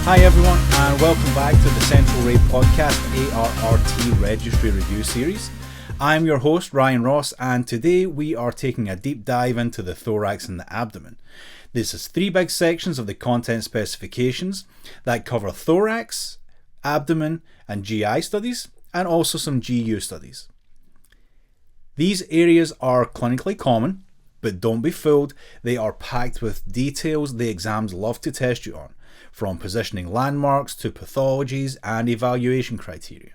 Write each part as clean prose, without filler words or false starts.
Hi everyone, and welcome back to the Central Ray Podcast ARRT Registry Review Series. I'm your host Ryan Ross, and today we are taking a deep dive into the thorax and the abdomen. This is three big sections of the content specifications that cover thorax, abdomen and GI studies, and also some GU studies. These areas are clinically common, but don't be fooled, they are packed with details the exams love to test you on, from positioning landmarks to pathologies and evaluation criteria.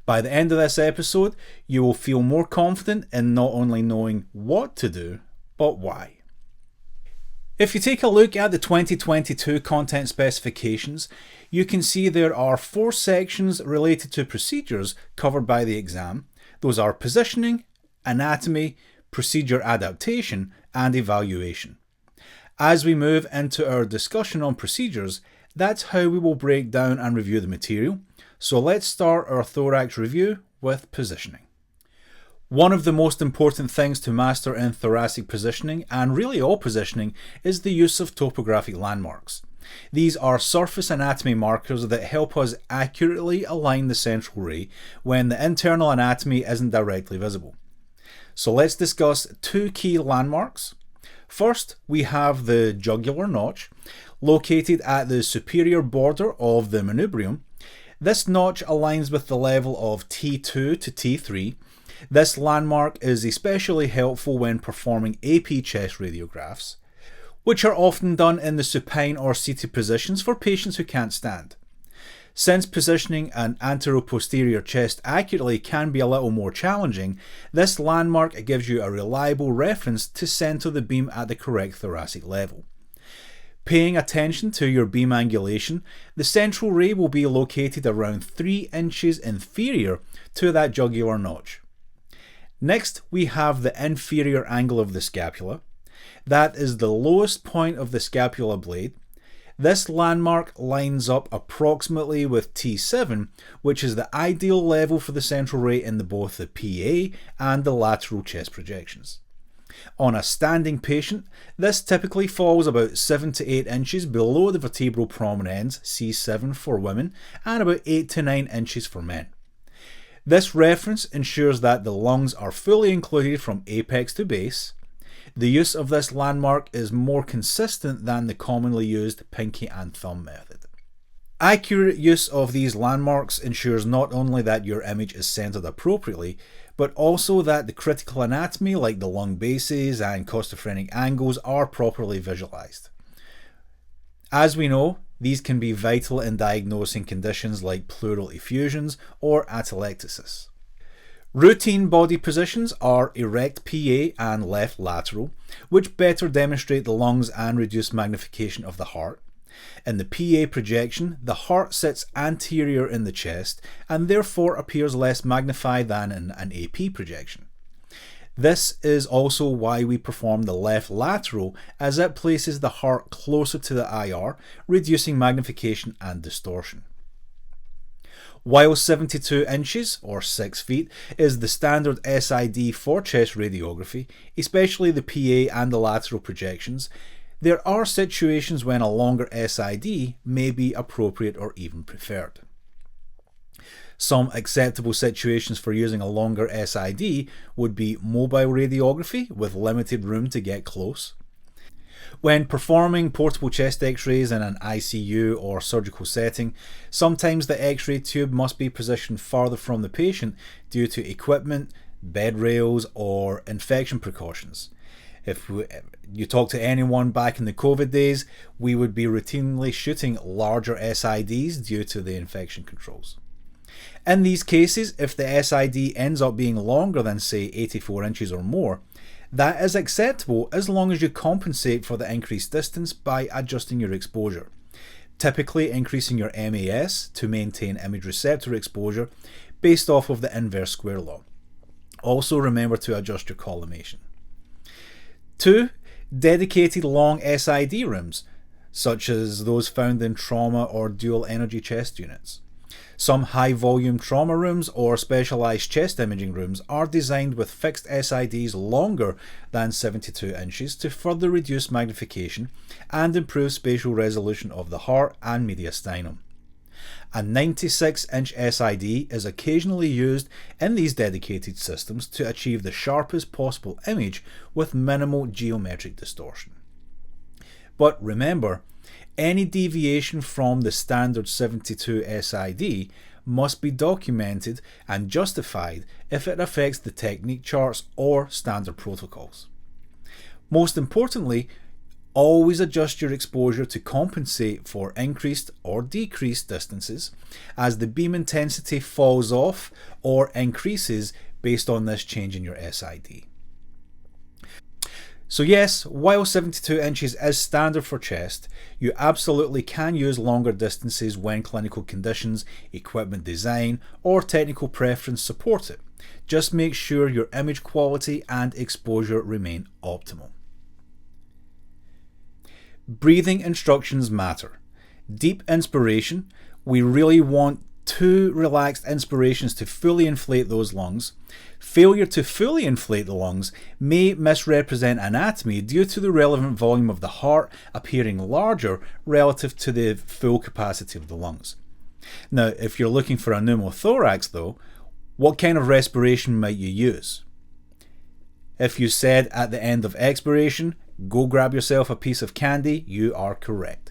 By the end of this episode, you will feel more confident in not only knowing what to do, but why. If you take a look at the 2022 content specifications, you can see there are 4 sections related to procedures covered by the exam. Those are positioning, anatomy, procedure adaptation, and evaluation. As we move into our discussion on procedures, that's how we will break down and review the material. So let's start our thorax review with positioning. One of the most important things to master in thoracic positioning, and really all positioning, is the use of topographic landmarks. These are surface anatomy markers that help us accurately align the central ray when the internal anatomy isn't directly visible. So let's discuss 2 key landmarks. First, we have the jugular notch, located at the superior border of the manubrium. This notch aligns with the level of T2 to T3. This landmark is especially helpful when performing AP chest radiographs, which are often done in the supine or seated positions for patients who can't stand. Since positioning an anteroposterior chest accurately can be a little more challenging, this landmark gives you a reliable reference to center the beam at the correct thoracic level. Paying attention to your beam angulation, the central ray will be located around 3 inches inferior to that jugular notch. Next, we have the inferior angle of the scapula. That is the lowest point of the scapula blade. This landmark lines up approximately with T7, which is the ideal level for the central ray in both the PA and the lateral chest projections. On a standing patient, this typically falls about 7 to 8 inches below the vertebral prominence, C7 for women, and about 8 to 9 inches for men. This reference ensures that the lungs are fully included from apex to base. The use of this landmark is more consistent than the commonly used pinky and thumb method. Accurate use of these landmarks ensures not only that your image is centered appropriately, but also that the critical anatomy like the lung bases and costophrenic angles are properly visualized. As we know, these can be vital in diagnosing conditions like pleural effusions or atelectasis. Routine body positions are erect PA and left lateral, which better demonstrate the lungs and reduce magnification of the heart. In the PA projection, the heart sits anterior in the chest and therefore appears less magnified than in an AP projection. This is also why we perform the left lateral, as it places the heart closer to the IR, reducing magnification and distortion. While 72 inches, or 6 feet, is the standard SID for chest radiography, especially the PA and the lateral projections, there are situations when a longer SID may be appropriate or even preferred. Some acceptable situations for using a longer SID would be mobile radiography with limited room to get close. When performing portable chest x-rays in an ICU or surgical setting, sometimes the x-ray tube must be positioned farther from the patient due to equipment, bed rails, or infection precautions. If you talk to anyone back in the COVID days, we would be routinely shooting larger SIDs due to the infection controls. In these cases, if the SID ends up being longer than say 84 inches or more, that is acceptable as long as you compensate for the increased distance by adjusting your exposure, typically increasing your MAS to maintain image receptor exposure based off of the inverse square law. Also remember to adjust your collimation. 2. Dedicated long SID rooms, such as those found in trauma or dual energy chest units. Some high-volume trauma rooms or specialised chest imaging rooms are designed with fixed SIDs longer than 72 inches to further reduce magnification and improve spatial resolution of the heart and mediastinum. A 96-inch SID is occasionally used in these dedicated systems to achieve the sharpest possible image with minimal geometric distortion. But remember, any deviation from the standard 72 SID must be documented and justified if it affects the technique charts or standard protocols. Most importantly, always adjust your exposure to compensate for increased or decreased distances as the beam intensity falls off or increases based on this change in your SID. So yes, while 72 inches is standard for chest, you absolutely can use longer distances when clinical conditions, equipment design, or technical preference support it. Just make sure your image quality and exposure remain optimal. Breathing instructions matter. Deep inspiration, we really want 2 relaxed inspirations to fully inflate those lungs. Failure to fully inflate the lungs may misrepresent anatomy due to the relevant volume of the heart appearing larger relative to the full capacity of the lungs. Now, if you're looking for a pneumothorax though, what kind of respiration might you use? If you said at the end of expiration, go grab yourself a piece of candy, you are correct.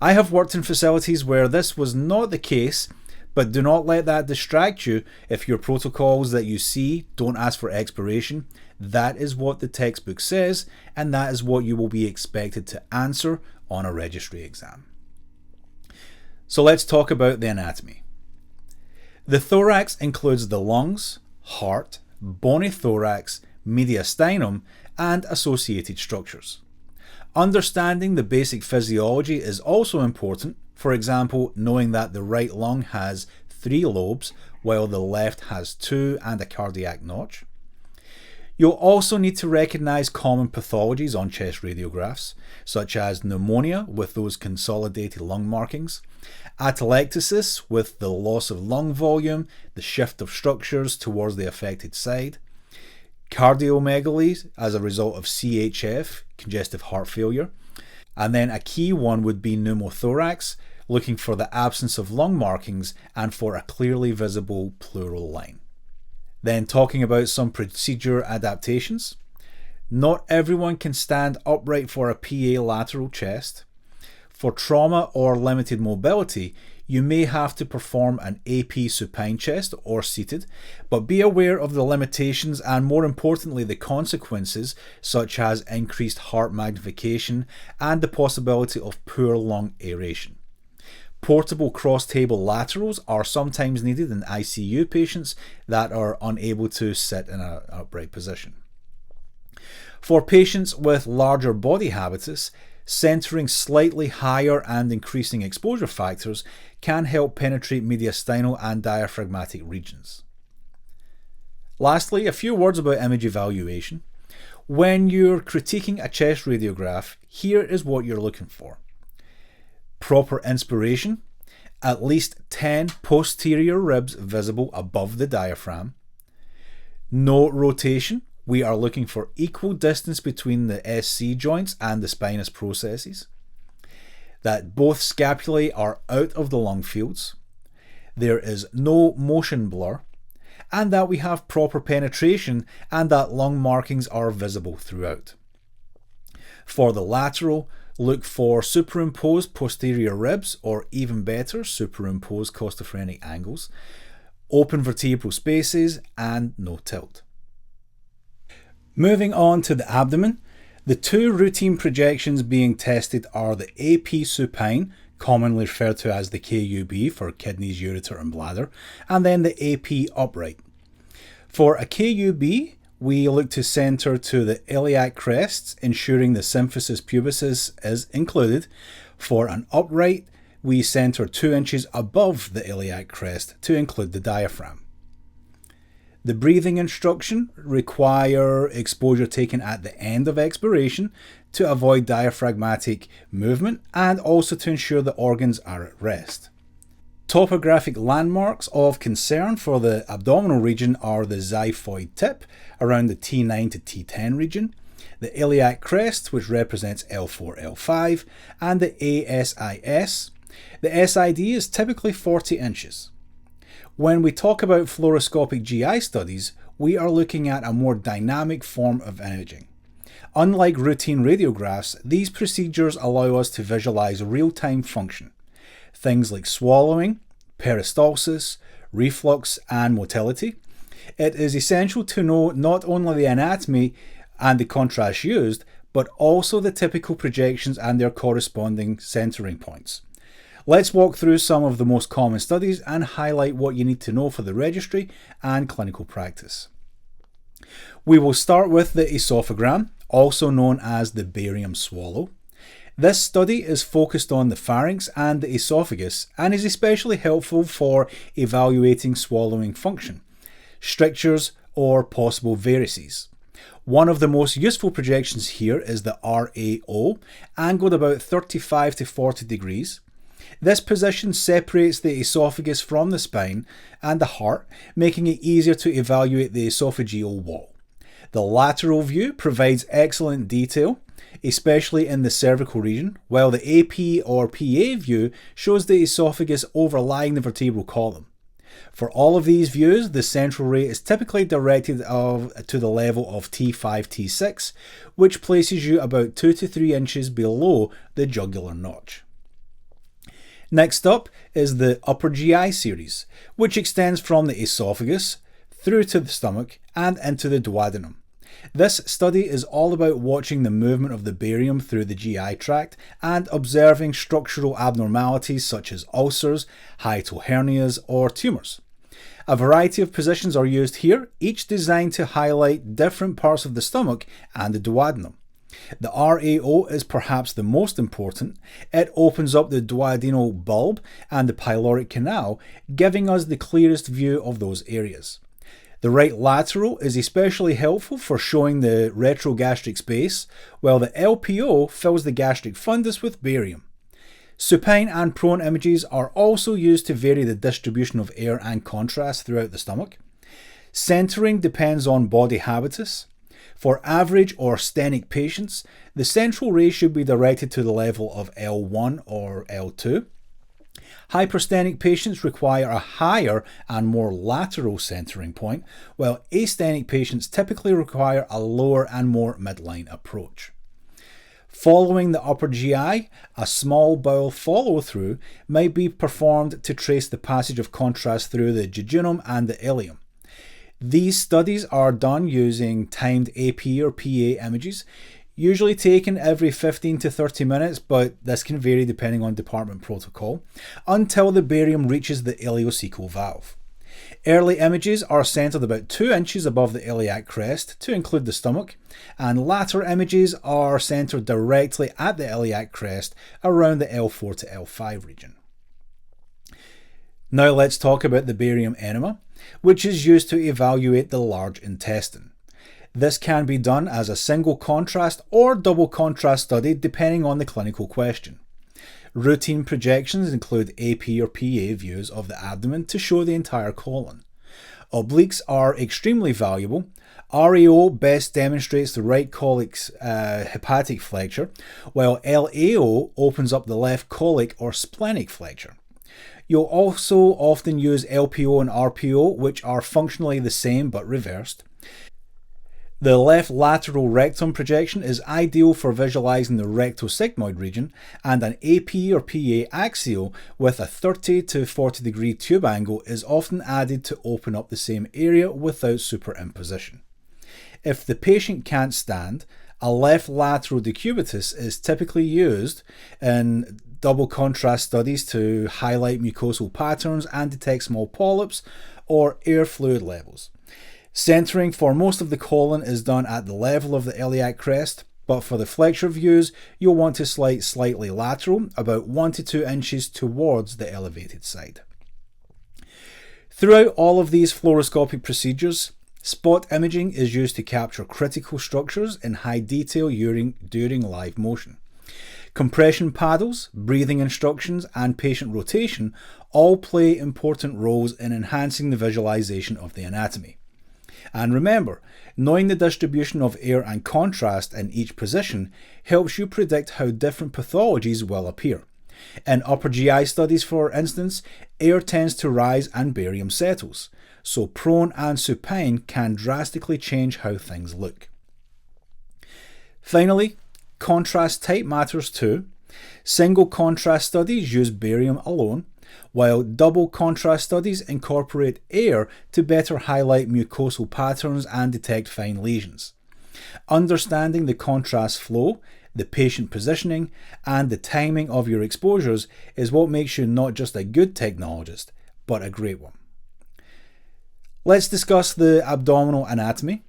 I have worked in facilities where this was not the case, but do not let that distract you if your protocols that you see don't ask for expiration. That is what the textbook says, and that is what you will be expected to answer on a registry exam. So let's talk about the anatomy. The thorax includes the lungs, heart, bony thorax, mediastinum, and associated structures. Understanding the basic physiology is also important. For example, knowing that the right lung has 3 lobes while the left has 2 and a cardiac notch. You'll also need to recognize common pathologies on chest radiographs, such as pneumonia with those consolidated lung markings, atelectasis with the loss of lung volume, the shift of structures towards the affected side, cardiomegaly as a result of CHF, congestive heart failure, and then a key one would be pneumothorax, looking for the absence of lung markings and for a clearly visible pleural line. Then talking about some procedure adaptations. Not everyone can stand upright for a PA lateral chest. For trauma or limited mobility, you may have to perform an AP supine chest or seated, but be aware of the limitations and more importantly the consequences, such as increased heart magnification and the possibility of poor lung aeration. Portable cross-table laterals are sometimes needed in ICU patients that are unable to sit in an upright position. For patients with larger body habitus, centering slightly higher and increasing exposure factors can help penetrate mediastinal and diaphragmatic regions. Lastly, a few words about image evaluation. When you're critiquing a chest radiograph, here is what you're looking for. Proper inspiration, at least 10 posterior ribs visible above the diaphragm. No rotation. We are looking for equal distance between the SC joints and the spinous processes. That both scapulae are out of the lung fields. There is no motion blur. And that we have proper penetration and that lung markings are visible throughout. For the lateral, look for superimposed posterior ribs, or even better, superimposed costophrenic angles, open vertebral spaces, and no tilt. Moving on to the abdomen, the 2 routine projections being tested are the AP supine, commonly referred to as the KUB for kidneys, ureter and bladder, and then the AP upright. For a KUB, we look to center to the iliac crests, ensuring the symphysis pubis is included. For an upright, we center 2 inches above the iliac crest to include the diaphragm. The breathing instruction require exposure taken at the end of expiration to avoid diaphragmatic movement and also to ensure the organs are at rest. Topographic landmarks of concern for the abdominal region are the xiphoid tip around the T9 to T10 region, the iliac crest, which represents L4, L5, and the ASIS. The SID is typically 40 inches. When we talk about fluoroscopic GI studies, we are looking at a more dynamic form of imaging. Unlike routine radiographs, these procedures allow us to visualize real-time function. Things like swallowing, peristalsis, reflux, and motility. It is essential to know not only the anatomy and the contrast used, but also the typical projections and their corresponding centering points. Let's walk through some of the most common studies and highlight what you need to know for the registry and clinical practice. We will start with the esophagram, also known as the barium swallow. This study is focused on the pharynx and the esophagus and is especially helpful for evaluating swallowing function, strictures, or possible varices. One of the most useful projections here is the RAO, angled about 35 to 40 degrees. This position separates the esophagus from the spine and the heart, making it easier to evaluate the esophageal wall. The lateral view provides excellent detail, especially in the cervical region, while the AP or PA view shows the esophagus overlying the vertebral column. For all of these views, the central ray is typically directed to the level of T5, T6, which places you about 2 to 3 inches below the jugular notch. Next up is the upper GI series, which extends from the esophagus through to the stomach and into the duodenum. This study is all about watching the movement of the barium through the GI tract and observing structural abnormalities such as ulcers, hiatal hernias, or tumours. A variety of positions are used here, each designed to highlight different parts of the stomach and the duodenum. The RAO is perhaps the most important. It opens up the duodenal bulb and the pyloric canal, giving us the clearest view of those areas. The right lateral is especially helpful for showing the retrogastric space, while the LPO fills the gastric fundus with barium. Supine and prone images are also used to vary the distribution of air and contrast throughout the stomach. Centering depends on body habitus. For average or sthenic patients, the central ray should be directed to the level of L1 or L2. Hypersthenic patients require a higher and more lateral centering point, while asthenic patients typically require a lower and more midline approach. Following the upper GI, a small bowel follow-through might be performed to trace the passage of contrast through the jejunum and the ileum. These studies are done using timed AP or PA images, usually taken every 15 to 30 minutes, but this can vary depending on department protocol, until the barium reaches the ileocecal valve. Early images are centered about 2 inches above the iliac crest to include the stomach, and later images are centered directly at the iliac crest around the L4 to L5 region. Now let's talk about the barium enema, which is used to evaluate the large intestine. This can be done as a single contrast or double contrast study depending on the clinical question. Routine projections include AP or PA views of the abdomen to show the entire colon. Obliques are extremely valuable. RAO best demonstrates the right colic's hepatic flexure, while LAO opens up the left colic or splenic flexure. You'll also often use LPO and RPO, which are functionally the same but reversed. The left lateral rectum projection is ideal for visualizing the rectosigmoid region, and an AP or PA axial with a 30 to 40 degree tube angle is often added to open up the same area without superimposition. If the patient can't stand, a left lateral decubitus is typically used in double contrast studies to highlight mucosal patterns and detect small polyps or air fluid levels. Centering for most of the colon is done at the level of the iliac crest, but for the flexure views, you'll want to slide slightly lateral, about 1 to 2 inches towards the elevated side. Throughout all of these fluoroscopic procedures, spot imaging is used to capture critical structures in high detail during live motion. Compression paddles, breathing instructions, and patient rotation all play important roles in enhancing the visualization of the anatomy. And remember, knowing the distribution of air and contrast in each position helps you predict how different pathologies will appear. In upper GI studies, for instance, air tends to rise and barium settles, so prone and supine can drastically change how things look. Finally, contrast type matters too. Single contrast studies use barium alone, while double contrast studies incorporate air to better highlight mucosal patterns and detect fine lesions. Understanding the contrast flow, the patient positioning, and the timing of your exposures is what makes you not just a good technologist, but a great one. Let's discuss the abdominal anatomy.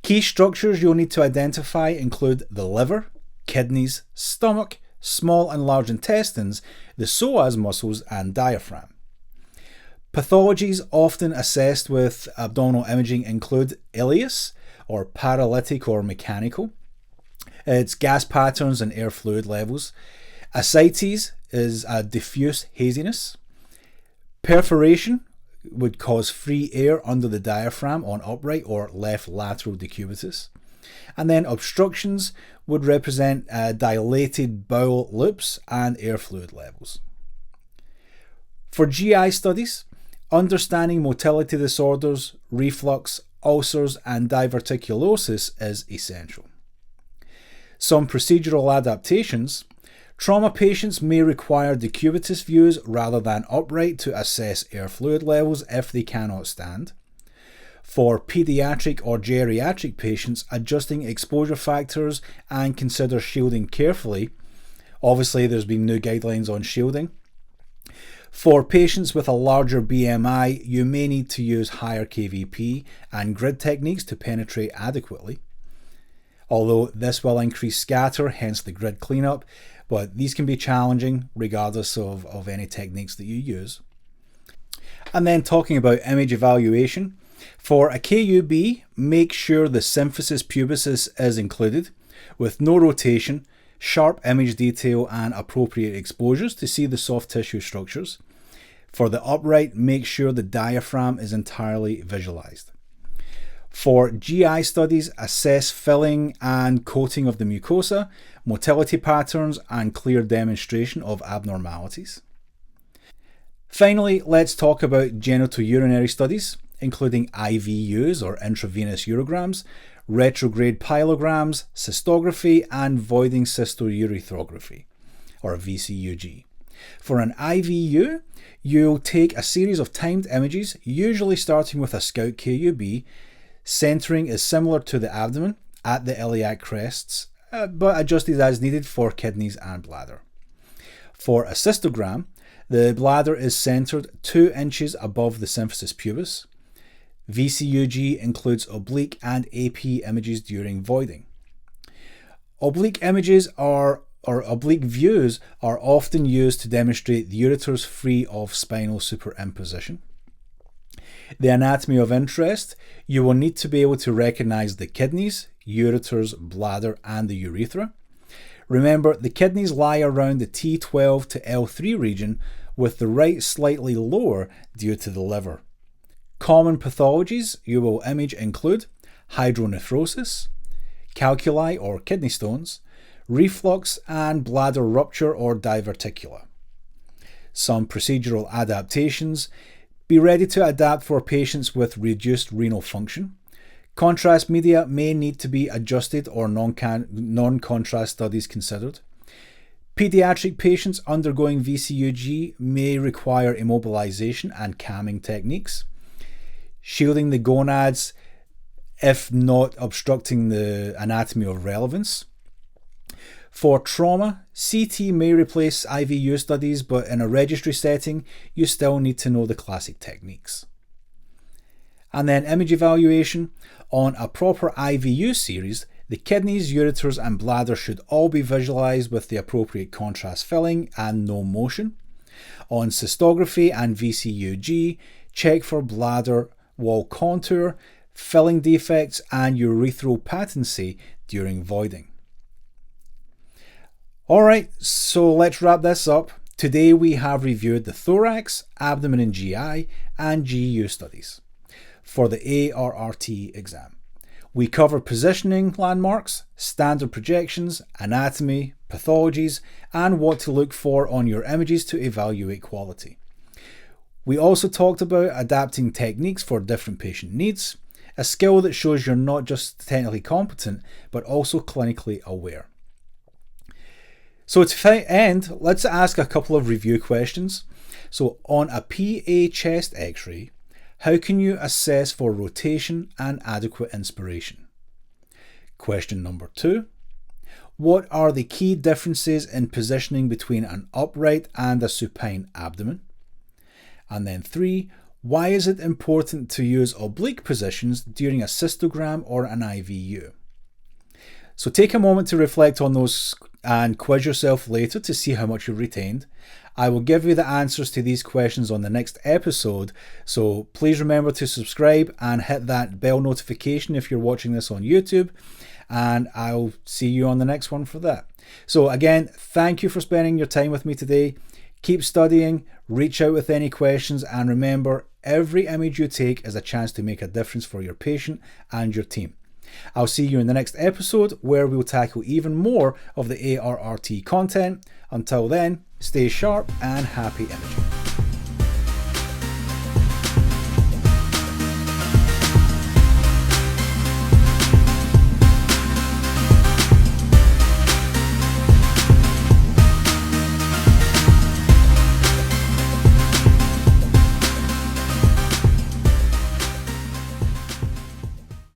Key structures you'll need to identify include the liver, kidneys, stomach, small and large intestines, the psoas muscles, and diaphragm. Pathologies often assessed with abdominal imaging include ileus, or paralytic or mechanical. It's gas patterns and air fluid levels. Ascites is a diffuse haziness. Perforation would cause free air under the diaphragm on upright or left lateral decubitus. And then obstructions would represent dilated bowel loops and air fluid levels. For GI studies, understanding motility disorders, reflux, ulcers, and diverticulosis is essential. Some procedural adaptations. Trauma patients may require decubitus views rather than upright to assess air fluid levels if they cannot stand. For pediatric or geriatric patients, adjusting exposure factors and consider shielding carefully. Obviously, there's been new guidelines on shielding. For patients with a larger BMI, you may need to use higher KVP and grid techniques to penetrate adequately. Although this will increase scatter, hence the grid cleanup, but these can be challenging regardless of any techniques that you use. And then talking about image evaluation. For a KUB, make sure the symphysis pubicis is included, with no rotation, sharp image detail and appropriate exposures to see the soft tissue structures. For the upright, make sure the diaphragm is entirely visualized. For GI studies, assess filling and coating of the mucosa, motility patterns, and clear demonstration of abnormalities. Finally, let's talk about genitourinary studies, including IVUs or intravenous urograms, retrograde pyelograms, cystography, and voiding cystourethropy, or VCUG. For an IVU, you'll take a series of timed images, usually starting with a scout KUB. Centering is similar to the abdomen at the iliac crests, but adjusted as needed for kidneys and bladder. For a cystogram, the bladder is centered 2 inches above the symphysis pubis. VCUG includes oblique and AP images during voiding. Oblique images or oblique views are often used to demonstrate the ureters free of spinal superimposition. The anatomy of interest, you will need to be able to recognize the kidneys, ureters, bladder, and the urethra. Remember, the kidneys lie around the T12 to L3 region, with the right slightly lower due to the liver. Common pathologies you will image include hydronephrosis, calculi or kidney stones, reflux, and bladder rupture or diverticula. Some procedural adaptations. Be ready to adapt for patients with reduced renal function. Contrast media may need to be adjusted or non-contrast studies considered. Pediatric patients undergoing VCUG may require immobilization and camming techniques. Shielding the gonads if not obstructing the anatomy of relevance. For trauma, CT may replace IVU studies, but in a registry setting, you still need to know the classic techniques. And then image evaluation. On a proper IVU series, the kidneys, ureters, and bladder should all be visualized with the appropriate contrast filling and no motion. On cystography and VCUG, check for bladder wall contour, filling defects, and urethral patency during voiding. Alright, so let's wrap this up. Today we have reviewed the thorax, abdomen and GI, and GU studies for the ARRT exam. We covered positioning landmarks, standard projections, anatomy, pathologies, and what to look for on your images to evaluate quality. We also talked about adapting techniques for different patient needs, a skill that shows you're not just technically competent, but also clinically aware. So to end, let's ask a couple of review questions. So on a PA chest x-ray, how can you assess for rotation and adequate inspiration? Question number 2. What are the key differences in positioning between an upright and a supine abdomen? And then 3. Why is it important to use oblique positions during a cystogram or an IVU? So take a moment to reflect on those and quiz yourself later to see how much you've retained. I will give you the answers to these questions on the next episode, so please remember to subscribe and hit that bell notification if you're watching this on YouTube, and I'll see you on the next one for that. So again, thank you for spending your time with me today. Keep studying, reach out with any questions, and remember, every image you take is a chance to make a difference for your patient and your team. I'll see you in the next episode where we'll tackle even more of the ARRT content. Until then, stay sharp and happy imaging.